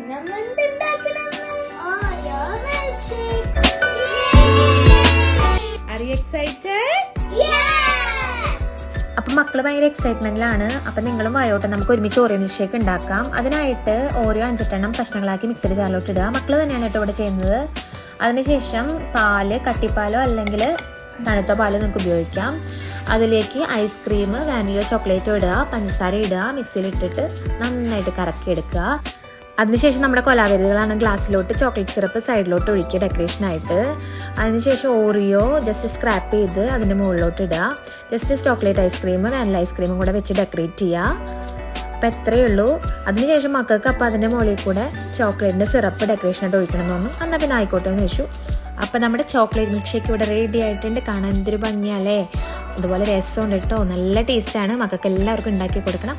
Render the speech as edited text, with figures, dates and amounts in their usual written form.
Are you excited? അപ്പം മക്കൾ ഭയങ്കര എക്സൈറ്റ്മെന്റിലാണ്. അപ്പം നിങ്ങളും വായോട്ടെ, നമുക്ക് ഒരുമിച്ച് ഓറിയോ മിൽക്ക് ഷേക്ക് ഉണ്ടാക്കാം. അതിനായിട്ട് ഓരോ 5 കഷ്ണങ്ങളാക്കി മിക്സിയുടെ ജാറിലോട്ട് ഇടുക. മക്കൾ തന്നെയാണ് കേട്ടോ ഇവിടെ ചെയ്യുന്നത്. അതിനുശേഷം പാല്, കട്ടിപ്പാലോ അല്ലെങ്കിൽ തണുത്ത പാലോ നമുക്ക് ഉപയോഗിക്കാം. അതിലേക്ക് ഐസ്ക്രീം, വാനില, ചോക്ലേറ്റോ ഇടുക, പഞ്ചസാര ഇടുക, മിക്സിയിലിട്ടിട്ട് നന്നായിട്ട് കറക്കിയെടുക്കുക. അതിനുശേഷം നമ്മുടെ കൊലാവരികളാണ് ഗ്ലാസ്സിലോട്ട് ചോക്ലേറ്റ് സിറപ്പ് സൈഡിലോട്ട് ഒഴിക്കുക ഡെക്കറേഷനായിട്ട്. അതിനുശേഷം ഓറിയോ ജസ്റ്റ് സ്ക്രാപ്പ് ചെയ്ത് അതിൻ്റെ മുകളിലോട്ട് ഇടുക. ജസ്റ്റ് ചോക്ലേറ്റ് ഐസ്ക്രീമും വാനില ഐസ്ക്രീമും കൂടെ വെച്ച് ഡെക്കറേറ്റ് ചെയ്യുക. അപ്പം എത്രയേ ഉള്ളൂ. അതിനുശേഷം മക്കൾക്ക് അപ്പം അതിൻ്റെ മുകളിൽ കൂടെ ചോക്ലേറ്റിൻ്റെ സിറപ്പ് ഡെക്കറേഷനായിട്ട് ഒഴിക്കണം എന്ന് തോന്നും. എന്നാൽ പിന്നെ ആയിക്കോട്ടെ എന്ന് വെച്ചു. അപ്പം നമ്മുടെ ചോക്ലേറ്റ് മിൽക്ക് ഷേക്ക് ഇവിടെ റെഡി ആയിട്ടുണ്ട്. കാണാൻ എന്തൊരു ഭംഗിയല്ലേ. അതുപോലെ രസമുണ്ട് കേട്ടോ, നല്ല ടേസ്റ്റാണ്. മക്കൾക്ക് എല്ലാവർക്കും ഉണ്ടാക്കി കൊടുക്കണം.